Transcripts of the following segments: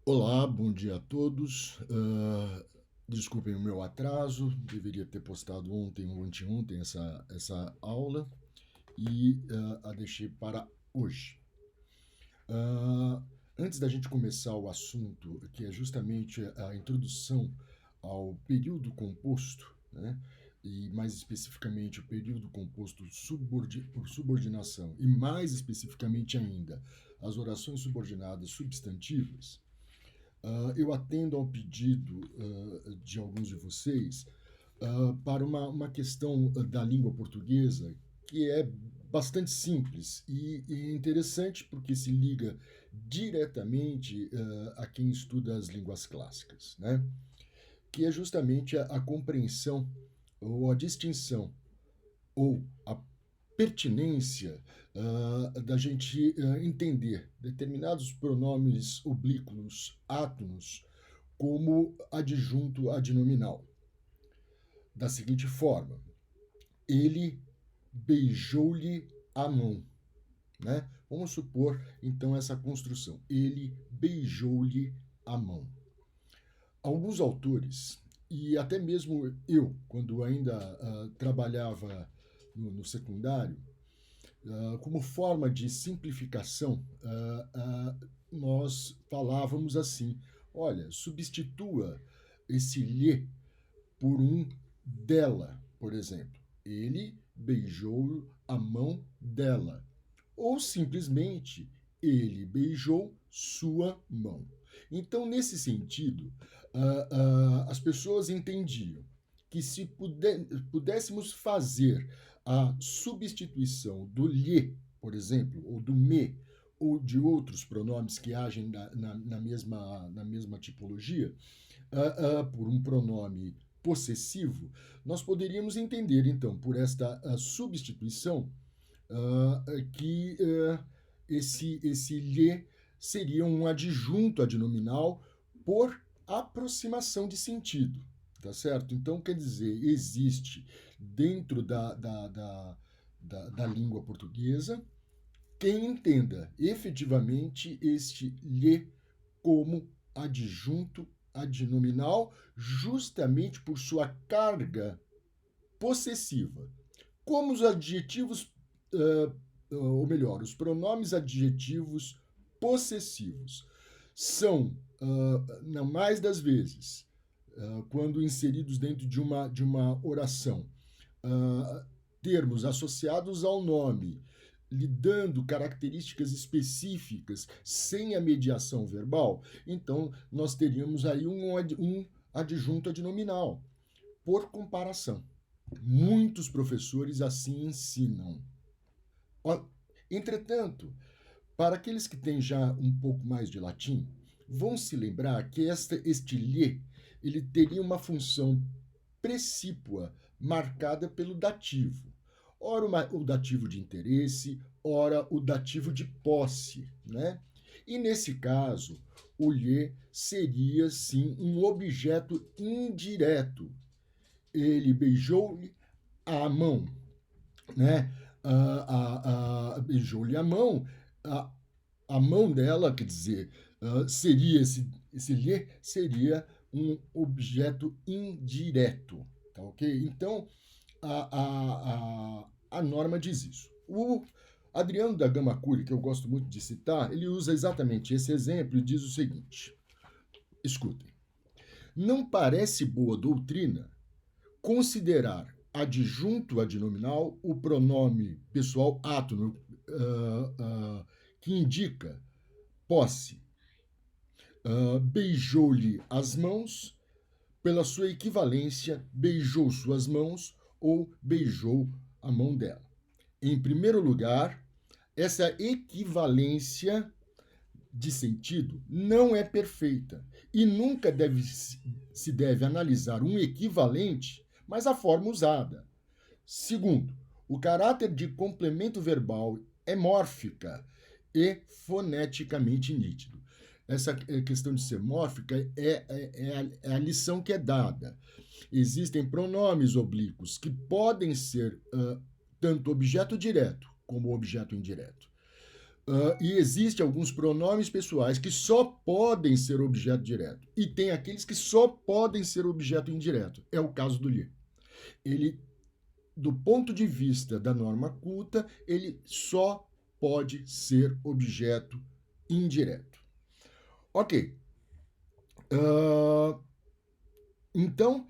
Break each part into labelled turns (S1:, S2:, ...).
S1: Olá, bom dia a todos. Desculpem o meu atraso, deveria ter postado ontem ou anteontem essa aula e a deixei para hoje. Ah, Antes da gente começar o assunto, que é justamente a introdução ao período composto, né? E mais especificamente o período composto por subordinação, e mais especificamente ainda as orações subordinadas substantivas. Eu atendo ao pedido de alguns de vocês para uma questão da língua portuguesa que é bastante simples e interessante porque se liga diretamente a quem estuda as línguas clássicas, né? Que é justamente a compreensão ou a distinção ou a pertinência da gente entender determinados pronomes oblíquos átonos como adjunto adnominal. Da seguinte forma: ele beijou-lhe a mão. Né? Vamos supor então essa construção. Ele beijou-lhe a mão. Alguns autores, e até mesmo eu, quando ainda trabalhava no secundário, como forma de simplificação, nós falávamos assim: olha, substitua esse lhe por um dela, por exemplo. Ele beijou a mão dela. Ou simplesmente, ele beijou sua mão. Então, nesse sentido, as pessoas entendiam que se pudéssemos fazer a substituição do lhe, por exemplo, ou do me, ou de outros pronomes que agem na mesma tipologia, por um pronome possessivo, nós poderíamos entender, então, por esta substituição, que esse lhe seria um adjunto adnominal por aproximação de sentido, tá certo? Então, quer dizer, existe dentro da língua portuguesa quem entenda efetivamente este lhe como adjunto adnominal, justamente por sua carga possessiva. Como os adjetivos, ou melhor, os pronomes adjetivos possessivos são, na mais das vezes, quando inseridos dentro de uma oração, termos associados ao nome, lhe dando características específicas sem a mediação verbal, então nós teríamos aí um adjunto adnominal, por comparação. Muitos professores assim ensinam. Entretanto, para aqueles que têm já um pouco mais de latim, vão se lembrar que este lhe ele teria uma função precípua marcada pelo dativo. Ora o dativo de interesse, ora o dativo de posse, né? E nesse caso, o lhe seria sim um objeto indireto. Ele beijou-lhe a mão, né? Beijou-lhe a mão, a, a mão dela, quer dizer, seria esse lhe seria um objeto indireto, tá ok? Então, a norma diz isso. O Adriano da Gama Curi, que eu gosto muito de citar, ele usa exatamente esse exemplo e diz o seguinte: escutem, não parece boa doutrina considerar adjunto adnominal o pronome pessoal átono, que indica posse. Beijou-lhe as mãos, pela sua equivalência, beijou suas mãos ou beijou a mão dela. Em primeiro lugar, essa equivalência de sentido não é perfeita e nunca se deve analisar um equivalente, mas a forma usada. Segundo, o caráter de complemento verbal é mórfica e foneticamente nítido. Essa questão de ser mórfica é a lição que é dada. Existem pronomes oblíquos que podem ser tanto objeto direto como objeto indireto. E existem alguns pronomes pessoais que só podem ser objeto direto. E tem aqueles que só podem ser objeto indireto. É o caso do lhe. Ele, do ponto de vista da norma culta, ele só pode ser objeto indireto. Ok. Então,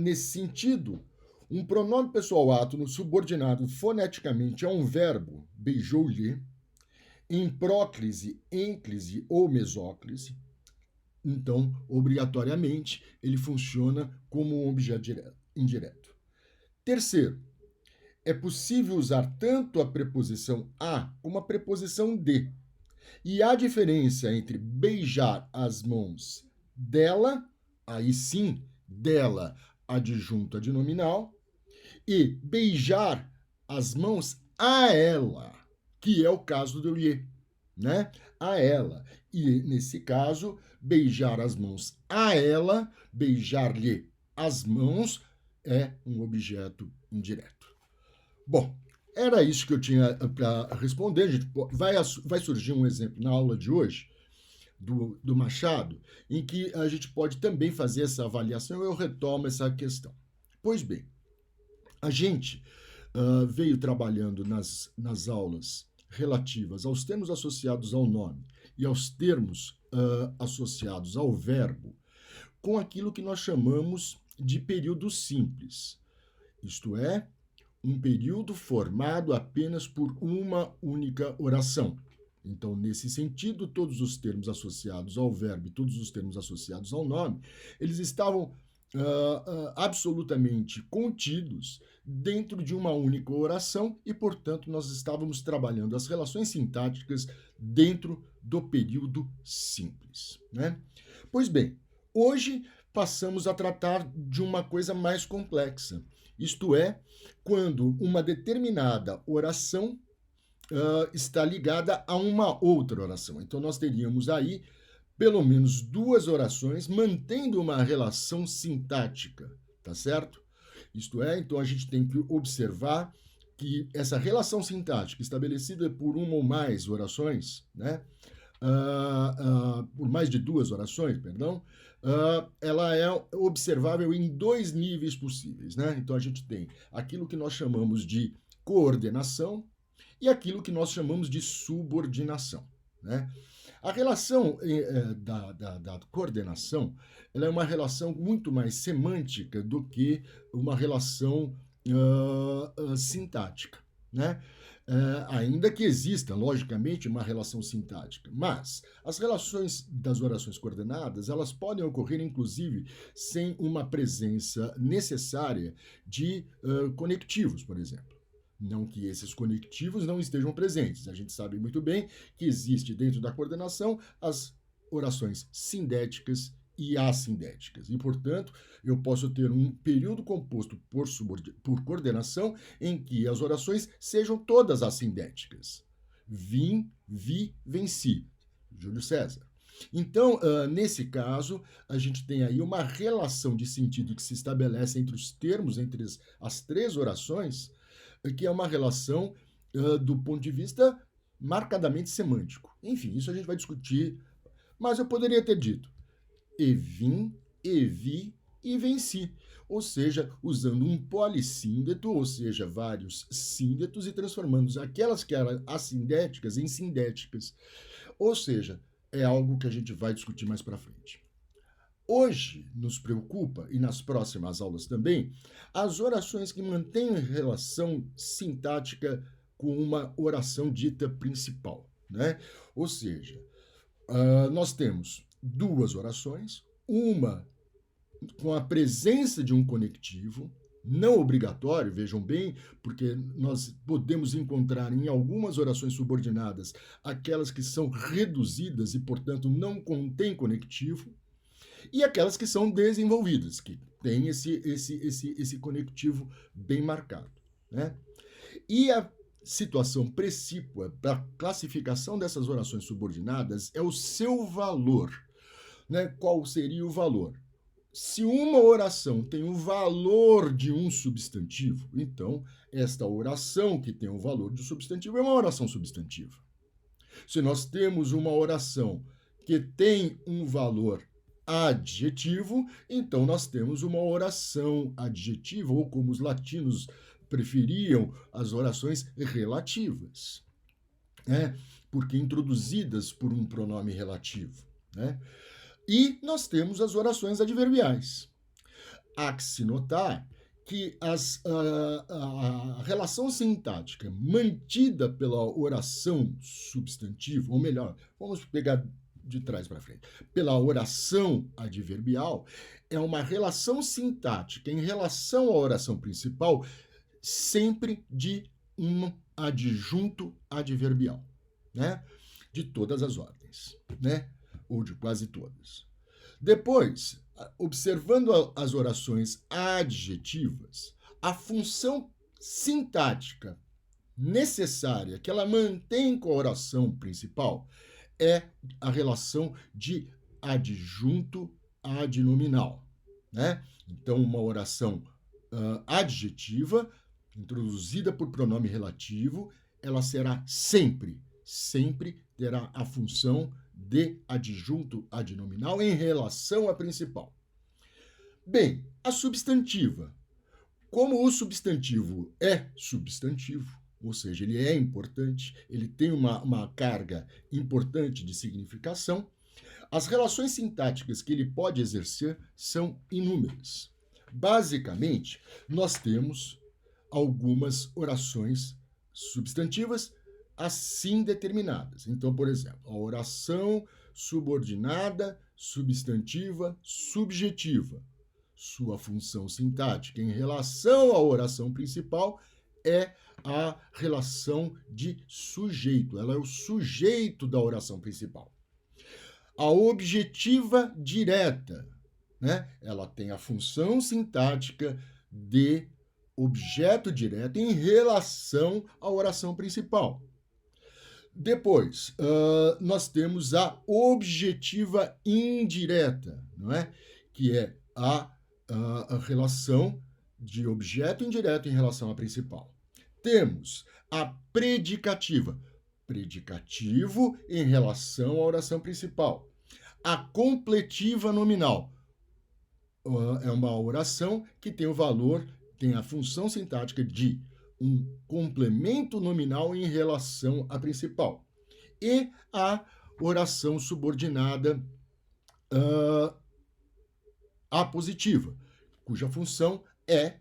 S1: nesse sentido, um pronome pessoal átono subordinado foneticamente a um verbo, beijou-lhe, em próclise, ênclise ou mesóclise, então, obrigatoriamente, ele funciona como um objeto indireto. Terceiro, é possível usar tanto a preposição a como a preposição de. E há diferença entre beijar as mãos dela, aí sim, dela, adjunto adnominal, e beijar as mãos a ela, que é o caso do lhe, né? A ela. E, nesse caso, beijar as mãos a ela, beijar-lhe as mãos, é um objeto indireto. Bom, era isso que eu tinha para responder. Gente, vai surgir um exemplo na aula de hoje do Machado, em que a gente pode também fazer essa avaliação. Eu retomo essa questão. Pois bem, a gente veio trabalhando nas aulas relativas aos termos associados ao nome e aos termos associados ao verbo com aquilo que nós chamamos de período simples. Isto é, um período formado apenas por uma única oração. Então, nesse sentido, todos os termos associados ao verbo e todos os termos associados ao nome, eles estavam absolutamente contidos dentro de uma única oração e, portanto, nós estávamos trabalhando as relações sintáticas dentro do período simples, né? Pois bem, hoje passamos a tratar de uma coisa mais complexa, isto é, quando uma determinada oração está ligada a uma outra oração. Então, nós teríamos aí pelo menos duas orações mantendo uma relação sintática, tá certo? Isto é, então a gente tem que observar que essa relação sintática estabelecida por uma ou mais orações, né? Por mais de duas orações, perdão, ela é observável em dois níveis possíveis, né? Então a gente tem aquilo que nós chamamos de coordenação e aquilo que nós chamamos de subordinação, né? A relação da coordenação ela é uma relação muito mais semântica do que uma relação sintática, né? Ainda que exista, logicamente, uma relação sintática, mas as relações das orações coordenadas elas podem ocorrer, inclusive, sem uma presença necessária de conectivos, por exemplo. Não que esses conectivos não estejam presentes. A gente sabe muito bem que existe dentro da coordenação as orações sindéticas e assindéticas. E, portanto, eu posso ter um período composto por coordenação em que as orações sejam todas assindéticas. Vim, vi, venci. Júlio César. Então, nesse caso, a gente tem aí uma relação de sentido que se estabelece entre os termos, entre as três orações, que é uma relação do ponto de vista marcadamente semântico. Enfim, isso a gente vai discutir, mas eu poderia ter dito e vim, e vi, e venci. Ou seja, usando um polissíndeto, ou seja, vários síndetos, e transformando aquelas que eram assindéticas em sindéticas. Ou seja, é algo que a gente vai discutir mais para frente. Hoje nos preocupa, e nas próximas aulas também, as orações que mantêm relação sintática com uma oração dita principal, né? Ou seja, nós temos duas orações, uma com a presença de um conectivo, não obrigatório, vejam bem, porque nós podemos encontrar em algumas orações subordinadas aquelas que são reduzidas e, portanto, não contêm conectivo, e aquelas que são desenvolvidas, que têm esse conectivo bem marcado, né? E a situação precípua para a classificação dessas orações subordinadas é o seu valor, né? Qual seria o valor? Se uma oração tem o valor de um substantivo, então esta oração que tem o valor de um substantivo é uma oração substantiva. Se nós temos uma oração que tem um valor adjetivo, então nós temos uma oração adjetiva, ou como os latinos preferiam, as orações relativas, né? Porque introduzidas por um pronome relativo, né? E nós temos as orações adverbiais. Há que se notar que a relação sintática mantida pela oração substantiva, ou melhor, vamos pegar de trás para frente, pela oração adverbial, é uma relação sintática em relação à oração principal, sempre de um adjunto adverbial, né? De todas as ordens, né? Ou de quase todas. Depois, observando as orações adjetivas, a função sintática necessária que ela mantém com a oração principal é a relação de adjunto adnominal, né? Então, uma oração adjetiva, introduzida por pronome relativo, ela será sempre terá a função de adjunto adnominal em relação à principal. Bem, a substantiva. Como o substantivo é substantivo, ou seja, ele é importante, ele tem uma carga importante de significação, as relações sintáticas que ele pode exercer são inúmeras. Basicamente, nós temos algumas orações substantivas assim determinadas. Então, por exemplo, a oração subordinada, substantiva, subjetiva. Sua função sintática em relação à oração principal é a relação de sujeito. Ela é o sujeito da oração principal. A objetiva direta, né? Ela tem a função sintática de objeto direto em relação à oração principal. Depois, nós temos a objetiva indireta, não é? Que é a relação de objeto indireto em relação à principal. Temos a predicativa, predicativo em relação à oração principal. A completiva nominal é uma oração que tem o valor, tem a função sintática de um complemento nominal em relação à principal. E a oração subordinada apositiva, cuja função é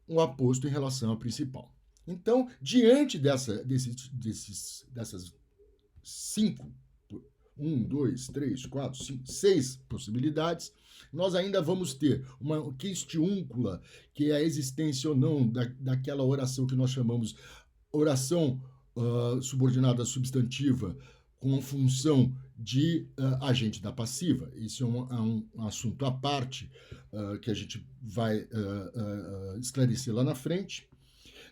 S1: um aposto em relação à principal. Então, diante dessas 5, 1, 2, 3, 4, 5, 6 possibilidades, nós ainda vamos ter uma questiúncula, que é a existência ou não daquela oração que nós chamamos oração subordinada substantiva com função de agente da passiva. Isso é um assunto à parte que a gente vai esclarecer lá na frente.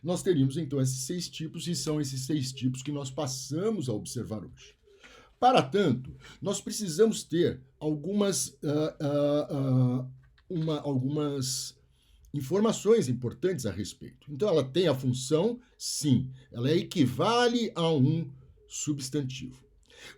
S1: Nós teríamos, então, esses 6 tipos, e são esses 6 tipos que nós passamos a observar hoje. Para tanto, nós precisamos ter algumas informações importantes a respeito. Então, ela tem a função, sim, ela equivale a um substantivo.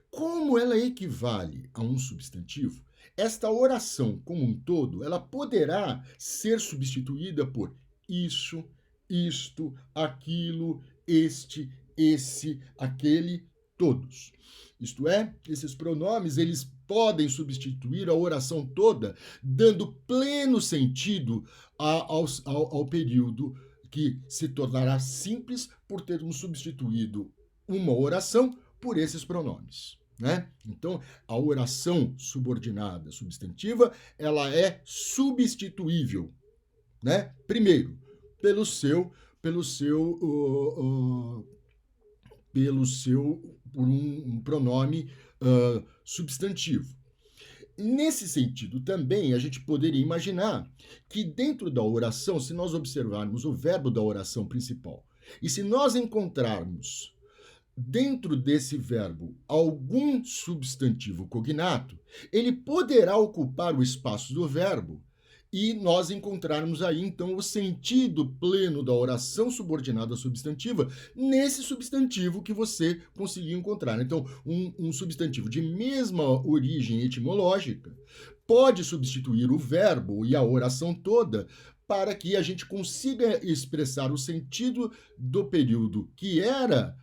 S1: Como ela equivale a um substantivo, esta oração como um todo, ela poderá ser substituída por isso, isto, aquilo, este, esse, aquele, todos. Isto é, esses pronomes, eles podem substituir a oração toda, dando pleno sentido ao período que se tornará simples por termos substituído uma oração por esses pronomes, né? Então, a oração subordinada substantiva, ela é substituível, né? Primeiro, por um pronome substantivo. Nesse sentido, também, a gente poderia imaginar que dentro da oração, se nós observarmos o verbo da oração principal, e se nós encontrarmos dentro desse verbo algum substantivo cognato, ele poderá ocupar o espaço do verbo e nós encontrarmos aí, então, o sentido pleno da oração subordinada substantiva nesse substantivo que você conseguiu encontrar. Então, um substantivo de mesma origem etimológica pode substituir o verbo e a oração toda para que a gente consiga expressar o sentido do período que era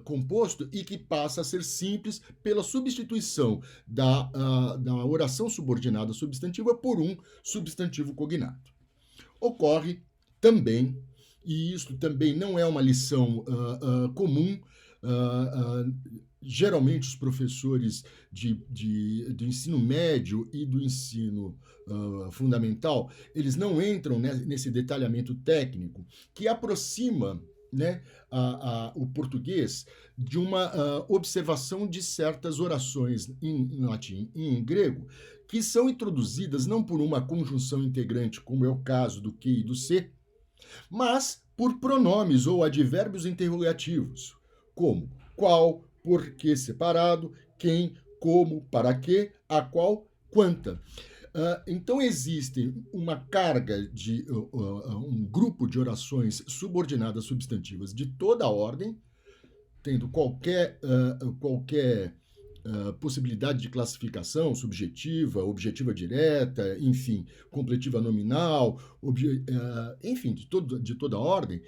S1: composto e que passa a ser simples pela substituição da oração subordinada substantiva por um substantivo cognato. Ocorre também, e isso também não é uma lição comum, geralmente os professores do ensino médio e do ensino fundamental, eles não entram nesse detalhamento técnico que aproxima, né, o português de uma observação de certas orações em latim e em grego, que são introduzidas não por uma conjunção integrante, como é o caso do que e do se, mas por pronomes ou advérbios interrogativos, como qual, por que separado, quem, como, para quê, a qual, quanta. Então, existe uma carga de um grupo de orações subordinadas substantivas de toda a ordem, tendo qualquer possibilidade de classificação subjetiva, objetiva direta, enfim, completiva nominal, enfim, de toda a ordem,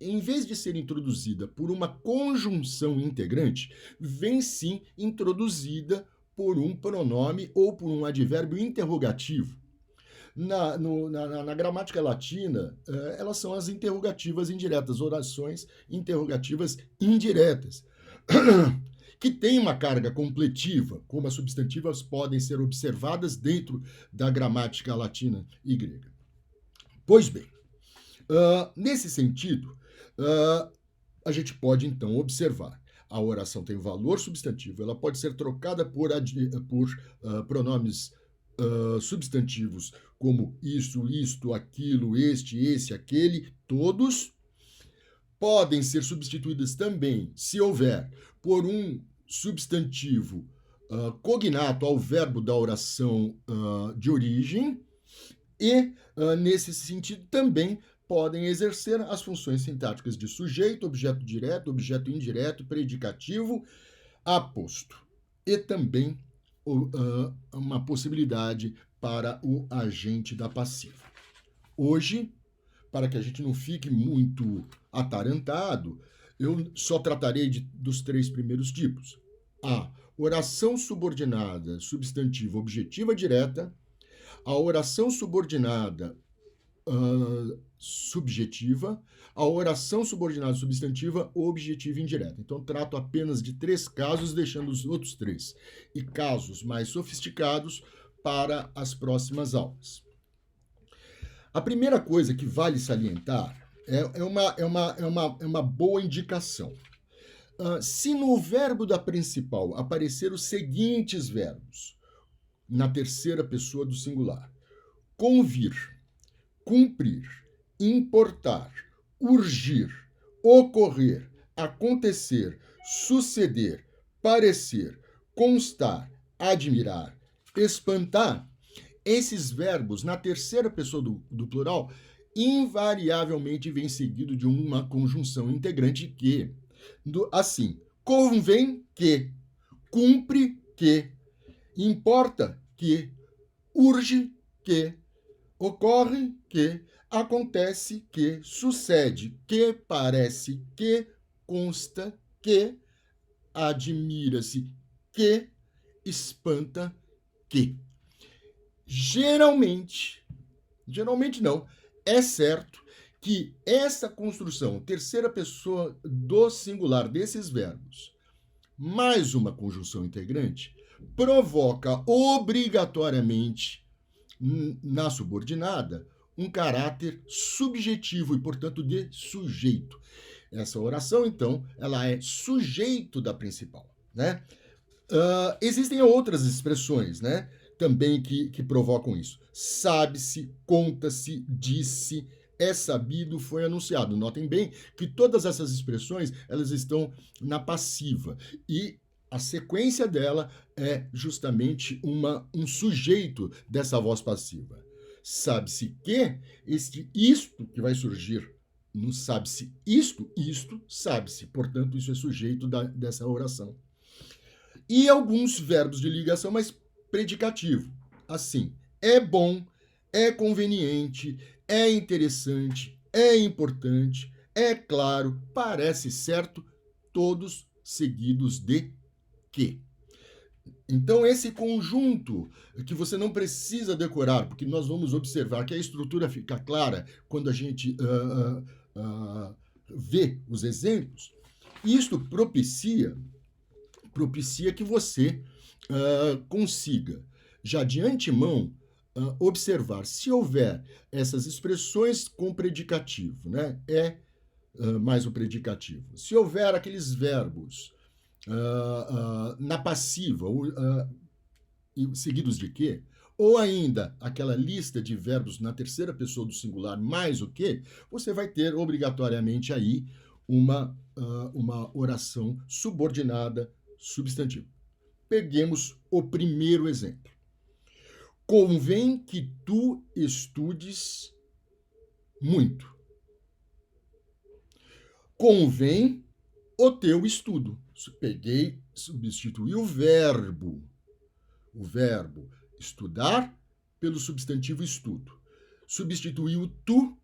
S1: em vez de ser introduzida por uma conjunção integrante, vem sim introduzida por um pronome ou por um advérbio interrogativo. Na gramática latina, elas são as interrogativas indiretas, orações interrogativas indiretas, que têm uma carga completiva, como as substantivas podem ser observadas dentro da gramática latina e grega. Pois bem, nesse sentido, a gente pode então observar. A oração tem valor substantivo, ela pode ser trocada por pronomes substantivos como isso, isto, aquilo, este, esse, aquele, todos. Podem ser substituídas também, se houver, por um substantivo cognato ao verbo da oração de origem e, nesse sentido, também podem exercer as funções sintáticas de sujeito, objeto direto, objeto indireto, predicativo, aposto. E também uma possibilidade para o agente da passiva. Hoje, para que a gente não fique muito atarantado, eu só tratarei dos 3 primeiros tipos. A oração subordinada substantiva objetiva direta, a oração subordinada subjetiva, a oração subordinada substantiva objetiva indireta. Então, trato apenas de 3 casos, deixando os outros 3 e casos mais sofisticados para as próximas aulas. A primeira coisa que vale salientar é uma boa indicação. Se no verbo da principal aparecer os seguintes verbos, na terceira pessoa do singular: convir, cumprir, importar, urgir, ocorrer, acontecer, suceder, parecer, constar, admirar, espantar, esses verbos, na terceira pessoa do plural, invariavelmente vem seguido de uma conjunção integrante que, assim, convém que, cumpre que, importa que, urge que, ocorre que, acontece que, sucede que, parece que, consta que, admira-se que, espanta que. Geralmente não, é certo que essa construção, terceira pessoa do singular desses verbos, mais uma conjunção integrante, provoca obrigatoriamente, na subordinada, um caráter subjetivo e, portanto, de sujeito. Essa oração, então, ela é sujeito da principal, né? Existem outras expressões, né, também que provocam isso. Sabe-se, conta-se, disse, é sabido, foi anunciado. Notem bem que todas essas expressões, elas estão na passiva. E A sequência dela é justamente um sujeito dessa voz passiva. Sabe-se que isto que vai surgir no sabe-se isto sabe-se. Portanto, isso é sujeito dessa oração. E alguns verbos de ligação, mas predicativo. Assim, é bom, é conveniente, é interessante, é importante, é claro, parece certo, todos seguidos de que. Então, esse conjunto que você não precisa decorar, porque nós vamos observar que a estrutura fica clara quando a gente vê os exemplos, isto propicia que você consiga, já de antemão, observar se houver essas expressões com predicativo, né? Mais o predicativo. Se houver aqueles verbos na passiva, seguidos de que, ou ainda aquela lista de verbos na terceira pessoa do singular mais o que, você vai ter obrigatoriamente aí uma oração subordinada substantivo. Peguemos o primeiro exemplo. Convém que tu estudes muito. Convém o teu estudo. Peguei, substituí o verbo estudar pelo substantivo estudo. Substituí o tu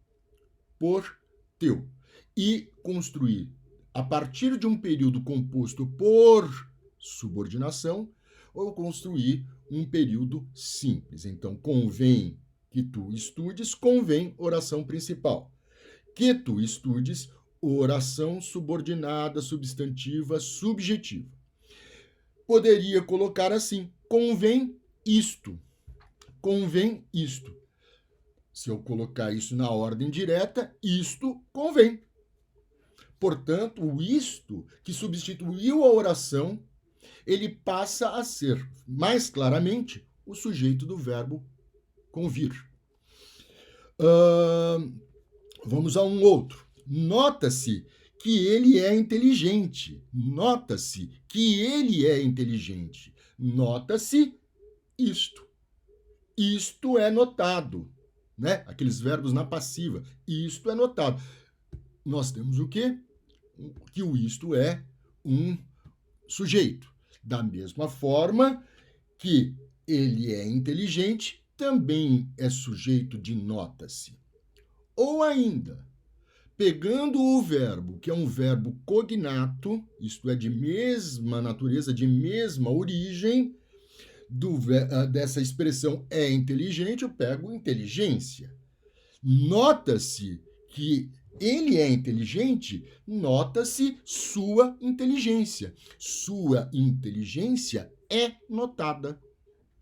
S1: por teu. E construir, a partir de um período composto por subordinação, ou construir um período simples. Então, convém que tu estudes, convém oração principal. Que tu estudes, oração subordinada, substantiva, subjetiva. Poderia colocar assim, convém isto. Convém isto. Se eu colocar isso na ordem direta, isto convém. Portanto, o isto, que substituiu a oração, ele passa a ser, mais claramente, o sujeito do verbo convir. Vamos a um outro. Nota-se que ele é inteligente. Nota-se que ele é inteligente. Nota-se isto. Isto é notado, né? Aqueles verbos na passiva. Isto é notado. Nós temos o quê? Que o isto é um sujeito. Da mesma forma que ele é inteligente, também é sujeito de nota-se. Ou ainda, pegando o verbo, que é um verbo cognato, isto é, de mesma natureza, de mesma origem, dessa expressão é inteligente, eu pego inteligência. Nota-se que ele é inteligente, nota-se sua inteligência. Sua inteligência é notada,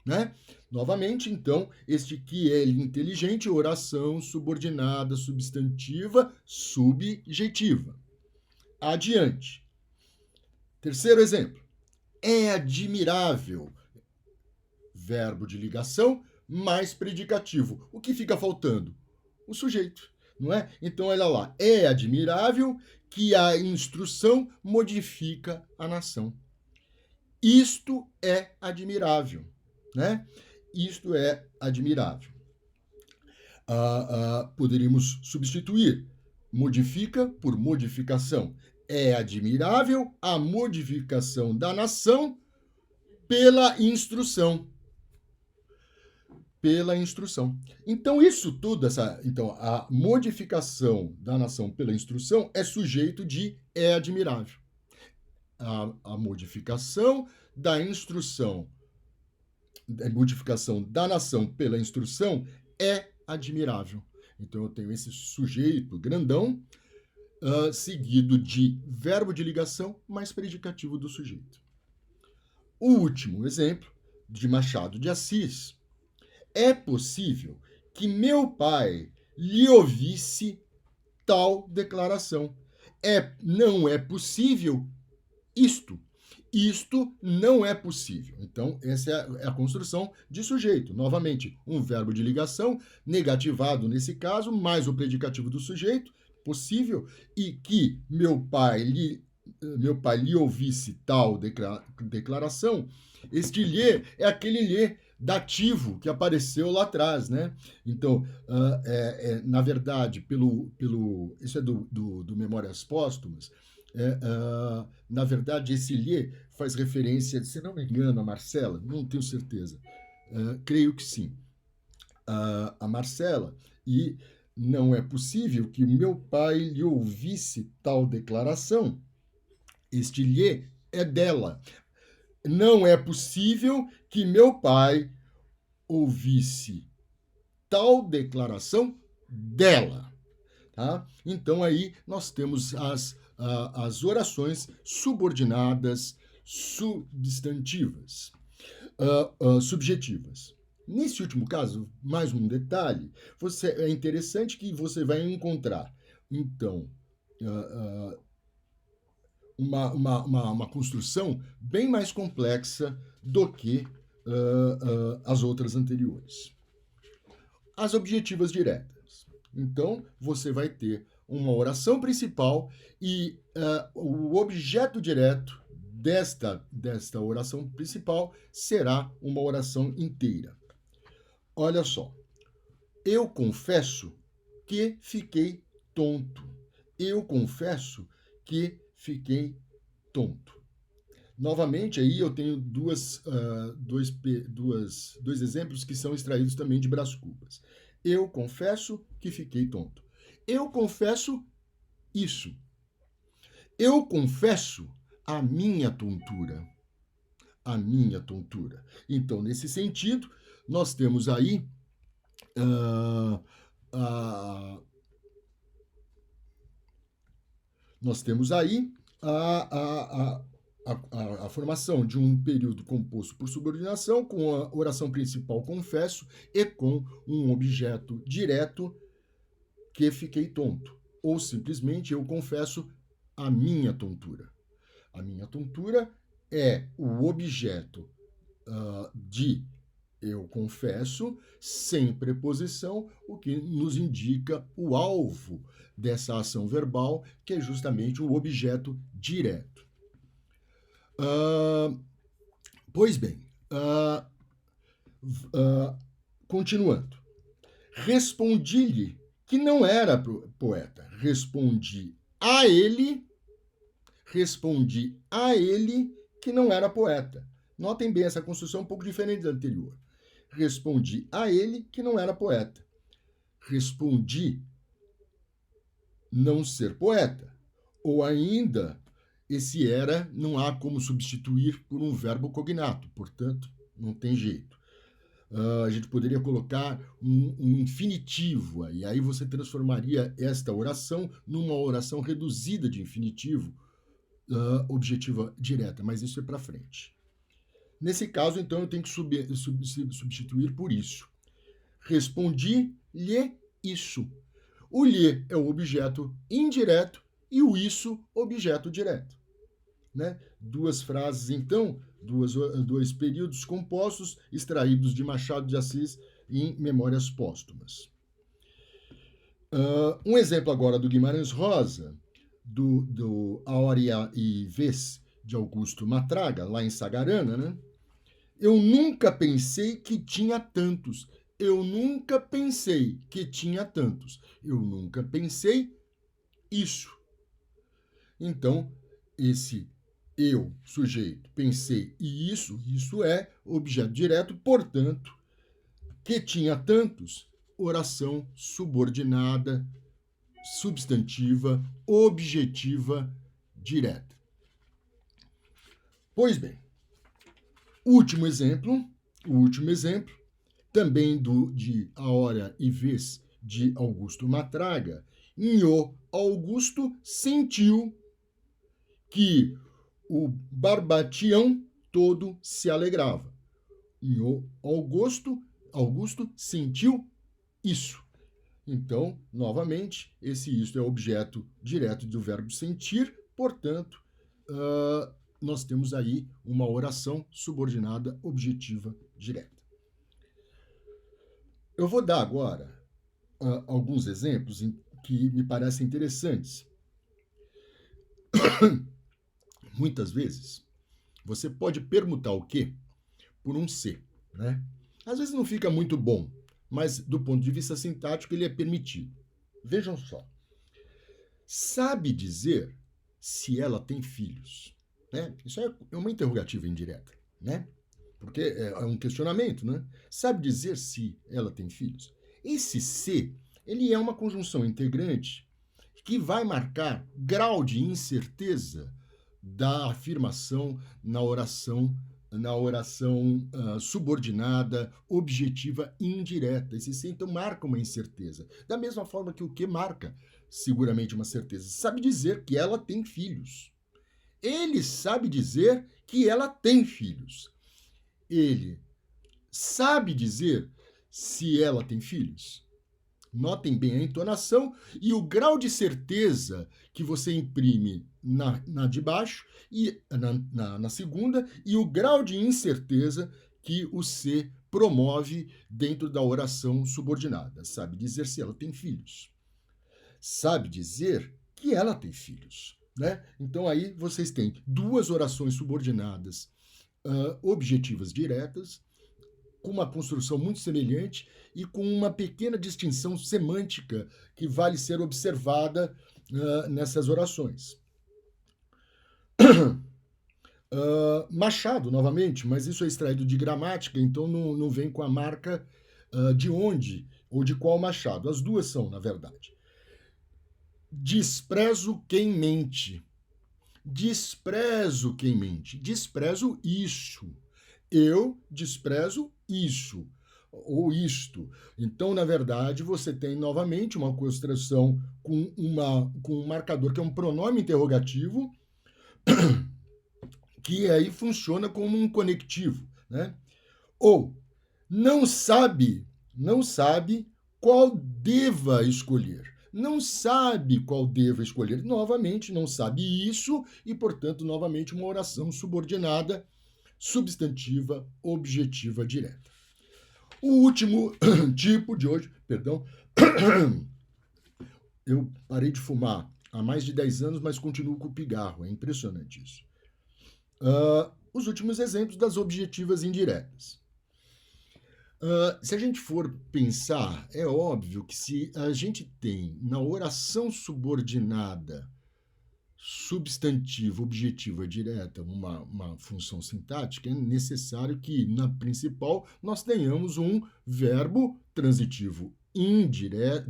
S1: né? Novamente, então, este que ele é inteligente, oração subordinada, substantiva, subjetiva. Adiante. Terceiro exemplo. É admirável. Verbo de ligação mais predicativo. O que fica faltando? O sujeito. Não é? Então, olha lá, é admirável que a instrução modifica a nação. Isto é admirável, né? Isto é admirável. Poderíamos substituir modifica por modificação. É admirável a modificação da nação pela instrução. Pela instrução. Então, isso tudo, então, a modificação da nação pela instrução é sujeito de é admirável. A modificação da instrução, a modificação da nação pela instrução é admirável. Então, eu tenho esse sujeito grandão, seguido de verbo de ligação mais predicativo do sujeito. O último exemplo, de Machado de Assis. É possível que meu pai lhe ouvisse tal declaração. Não é possível isto. Isto não é possível. Então, essa é a construção de sujeito. Novamente, um verbo de ligação, negativado nesse caso, mais o predicativo do sujeito, possível, e que meu pai lhe meu pai lhe ouvisse tal declaração, este lhe é aquele lhe dativo que apareceu lá atrás, né? Então, na verdade, isso é do Memórias Póstumas, na verdade, esse lhe faz referência, se não me engano, a Marcela, não tenho certeza, creio que sim, a Marcela, e não é possível que meu pai lhe ouvisse tal declaração. Este lhe é dela. Não é possível que meu pai ouvisse tal declaração dela. Tá? Então aí nós temos as orações subordinadas substantivas, subjetivas. Nesse último caso, mais um detalhe, é interessante que você vai encontrar, então, uma construção bem mais complexa do que as outras anteriores. As objetivas diretas. Então, você vai ter uma oração principal e o objeto direto desta oração principal será uma oração inteira. Olha só. Eu confesso que fiquei tonto. Eu confesso que fiquei tonto. Novamente, aí eu tenho dois exemplos que são extraídos também de Brás Cubas. Eu confesso que fiquei tonto. Eu confesso isso. Eu confesso a minha tontura. A minha tontura. Então, nesse sentido, nós temos aí a formação de um período composto por subordinação, com a oração principal confesso e com um objeto direto que fiquei tonto. Ou simplesmente eu confesso a minha tontura. A minha tontura é o objeto de eu confesso, sem preposição, o que nos indica o alvo dessa ação verbal, que é justamente o objeto direto. Pois bem, continuando. Respondi-lhe que não era poeta. Respondi a ele que não era poeta. Notem bem, essa construção é um pouco diferente da anterior. Respondi a ele que não era poeta. Respondi não ser poeta. Ou ainda, esse era não há como substituir por um verbo cognato, portanto, não tem jeito. A gente poderia colocar um infinitivo, e aí você transformaria esta oração numa oração reduzida de infinitivo, objetiva direta, mas isso é para frente. Nesse caso, então, eu tenho que substituir por isso. Respondi-lhe isso. O lhe é o objeto indireto e o isso, objeto direto. Né? Duas frases, então, dois períodos compostos extraídos de Machado de Assis em Memórias Póstumas. Um exemplo agora do Guimarães Rosa, do A Hora e Vez, de Augusto Matraga, lá em Sagarana, né? Eu nunca pensei que tinha tantos. Eu nunca pensei que tinha tantos. Eu nunca pensei isso. Então, esse eu, sujeito, pensei e isso é objeto direto, portanto, que tinha tantos, oração subordinada, substantiva, objetiva, direta. Pois bem, o último exemplo, também de A Hora e Vez, de Augusto Matraga, Nho Augusto sentiu que o Barbatião todo se alegrava. Nho Augusto sentiu isso. Então, novamente, esse isso é objeto direto do verbo sentir, portanto, nós temos aí uma oração subordinada objetiva direta. Eu vou dar agora alguns exemplos que me parecem interessantes. muitas vezes, você pode permutar o Q por um C, né? Às vezes não fica muito bom, mas do ponto de vista sintático ele é permitido. Vejam só. Sabe dizer se ela tem filhos? Né? Isso é uma interrogativa indireta, né? Porque é um questionamento, né? Sabe dizer se ela tem filhos? Esse se, ele é uma conjunção integrante que vai marcar grau de incerteza da afirmação na oração subordinada, objetiva e indireta. Esse se, então, marca uma incerteza. Da mesma forma que o que marca, seguramente, uma certeza. Sabe dizer que ela tem filhos. Ele sabe dizer que ela tem filhos. Ele sabe dizer se ela tem filhos. Notem bem a entonação e o grau de certeza que você imprime na de baixo e na segunda, e o grau de incerteza que o C promove dentro da oração subordinada. Sabe dizer se ela tem filhos. Sabe dizer que ela tem filhos. Né? Então aí vocês têm duas orações subordinadas objetivas diretas, com uma construção muito semelhante e com uma pequena distinção semântica que vale ser observada nessas orações. Machado, novamente, mas isso é extraído de gramática, então não vem com a marca de onde ou de qual Machado. As duas são, na verdade. Desprezo quem mente. Desprezo quem mente. Desprezo isso. Eu desprezo isso, ou isto. Então, na verdade, você tem novamente uma construção com um marcador que é um pronome interrogativo, que aí funciona como um conectivo, né? Ou não sabe qual deva escolher. Não sabe qual deva escolher. Novamente, não sabe isso e, portanto, novamente, uma oração subordinada substantiva objetiva direta. O último tipo de hoje, perdão, eu parei de fumar há mais de 10 anos, mas continuo com o pigarro, é impressionante isso. Os últimos exemplos das objetivas indiretas. Se a gente for pensar, é óbvio que se a gente tem na oração subordinada substantivo, objetiva direta, uma função sintática, é necessário que, na principal, nós tenhamos um verbo transitivo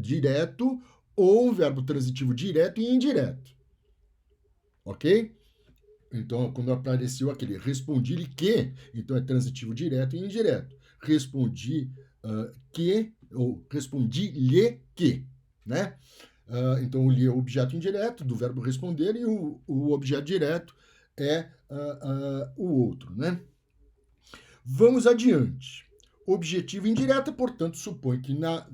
S1: direto ou um verbo transitivo direto e indireto. Ok? Então, quando apareceu aquele respondi-lhe que, então é transitivo direto e indireto. Respondi que, ou respondi-lhe que, né? Então, o lhe é o objeto indireto do verbo responder e o objeto direto é o outro, né? Vamos adiante. Objetivo indireta, portanto, supõe que na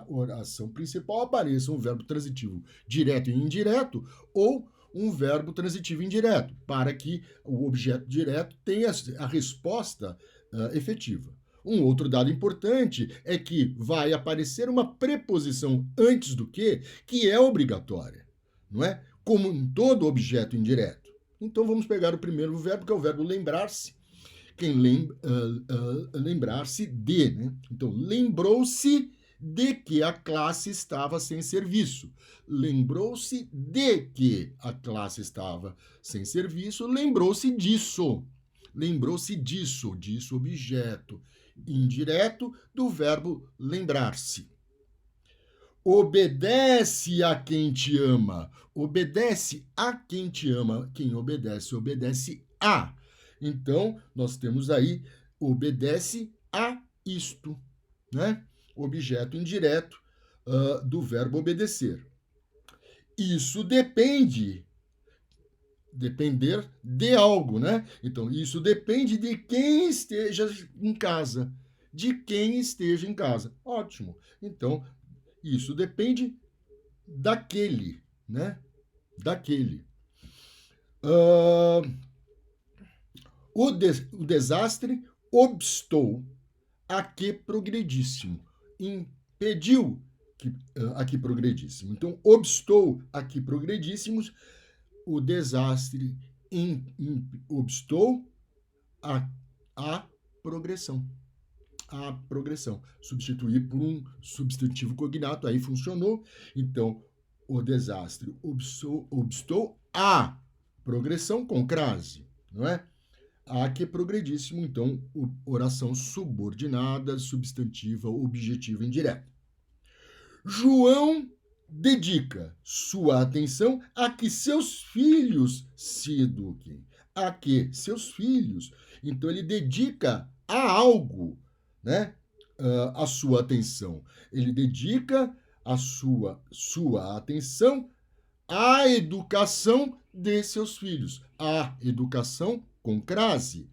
S1: oração principal apareça um verbo transitivo direto e indireto ou um verbo transitivo indireto, para que o objeto direto tenha a resposta efetiva. Um outro dado importante é que vai aparecer uma preposição antes do que é obrigatória, não é? Como em todo objeto indireto. Então vamos pegar o primeiro verbo, que é o verbo lembrar-se. Quem lembrar-se de, né? Então, lembrou-se de que a classe estava sem serviço. Lembrou-se de que a classe estava sem serviço, lembrou-se disso. Lembrou-se disso objeto indireto do verbo lembrar-se. Obedece a quem te ama. Obedece a quem te ama. Quem obedece, obedece a. Então, nós temos aí obedece a isto, né? Objeto indireto do verbo obedecer. Isso depende. Depender de algo, né? Então, isso depende de quem esteja em casa. De quem esteja em casa. Ótimo. Então, isso depende daquele, né? Daquele. O desastre obstou a que progredíssimo. Impediu a que progredíssimo. Então, obstou a que progredíssimos. O desastre obstou a progressão. A progressão. Substituir por um substantivo cognato, aí funcionou. Então, o desastre obstou a progressão com crase, não é? A que progredíssimo, então, oração subordinada, substantiva, objetiva indireta. João dedica sua atenção a que seus filhos se eduquem. A que seus filhos. Então, ele dedica a algo, né? A sua atenção. Ele dedica a sua atenção à educação de seus filhos. A educação com crase.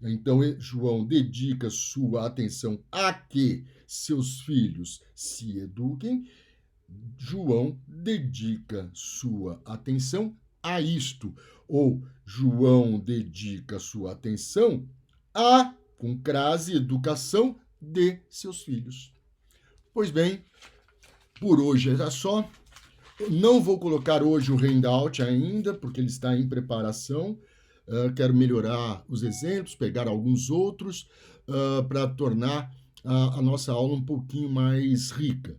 S1: Então, João dedica sua atenção a que seus filhos se eduquem. João dedica sua atenção a isto. Ou João dedica sua atenção à, com crase, educação de seus filhos. Pois bem, por hoje era só. Não vou colocar hoje o handout ainda, porque ele está em preparação. Quero melhorar os exemplos, pegar alguns outros, para tornar a nossa aula um pouquinho mais rica.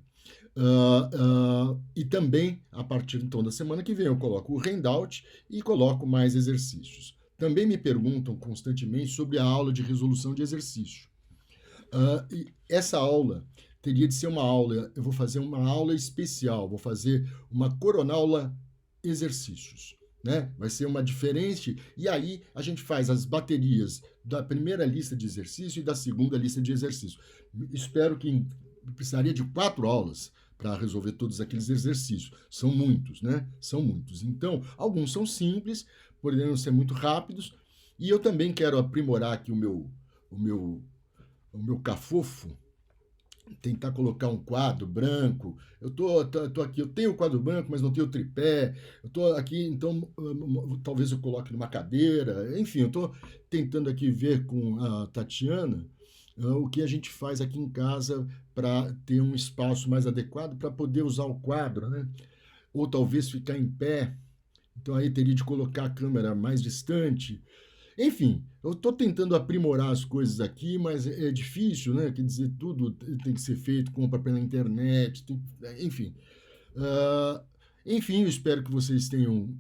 S1: E também, a partir então da semana que vem, eu coloco o handout e coloco mais exercícios. Também me perguntam constantemente sobre a aula de resolução de exercício. E essa aula teria de ser uma aula, eu vou fazer uma aula especial, vou fazer uma coronaula exercícios, né? Vai ser uma diferente, e aí a gente faz as baterias da primeira lista de exercício e da segunda lista de exercício. Espero que precisaria de 4 aulas para resolver todos aqueles exercícios. São muitos, né? São muitos. Então, alguns são simples, poderiam ser muito rápidos, e eu também quero aprimorar aqui o meu cafofo, tentar colocar um quadro branco. Eu tô aqui, eu tenho o quadro branco, mas não tenho o tripé. Eu tô aqui, então talvez eu coloque numa cadeira. Enfim, eu tô tentando aqui ver com a Tatiana o que a gente faz aqui em casa para ter um espaço mais adequado para poder usar o quadro, né? Ou talvez ficar em pé. Então aí teria de colocar a câmera mais distante. Enfim, eu estou tentando aprimorar as coisas aqui, mas é difícil, né? Quer dizer, tudo tem que ser feito, compra pela internet, enfim. Enfim, eu espero que vocês tenham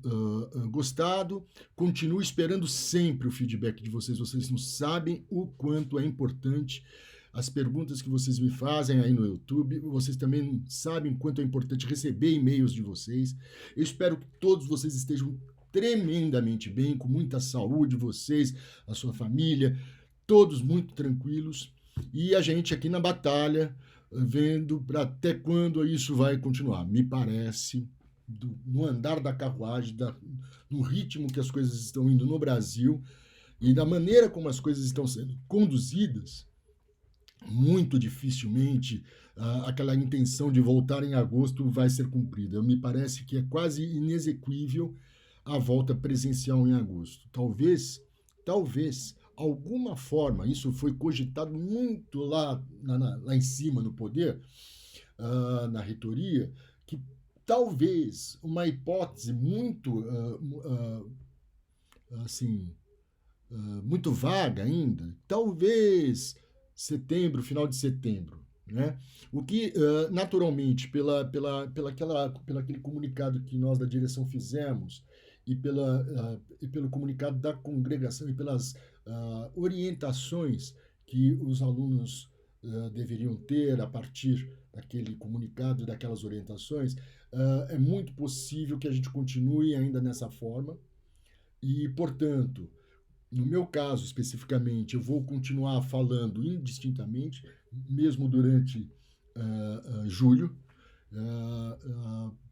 S1: gostado. Continuo esperando sempre o feedback de vocês. Vocês não sabem o quanto é importante as perguntas que vocês me fazem aí no YouTube. Vocês também sabem o quanto é importante receber e-mails de vocês. Eu espero que todos vocês estejam tremendamente bem, com muita saúde, vocês, a sua família, todos muito tranquilos. E a gente aqui na batalha, vendo para até quando isso vai continuar. Me parece, no andar da carruagem, no ritmo que as coisas estão indo no Brasil e da maneira como as coisas estão sendo conduzidas, muito dificilmente aquela intenção de voltar em agosto vai ser cumprida. Me parece que é quase inexequível a volta presencial em agosto. Talvez, alguma forma, isso foi cogitado muito lá em cima no poder, na reitoria, que talvez uma hipótese muito, muito vaga ainda, talvez setembro, final de setembro, né? O que, naturalmente, pelaquele comunicado que nós da direção fizemos, e pelo comunicado da congregação e pelas orientações que os alunos deveriam ter a partir daquele comunicado, daquelas orientações, é muito possível que a gente continue ainda nessa forma e, portanto, no meu caso especificamente, eu vou continuar falando indistintamente, mesmo durante julho,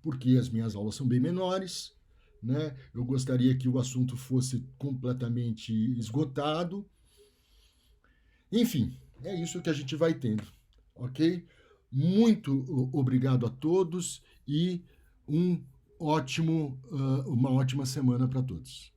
S1: porque as minhas aulas são bem menores, né? Eu gostaria que o assunto fosse completamente esgotado. Enfim, é isso que a gente vai tendo, ok? Muito obrigado a todos e uma ótima semana para todos.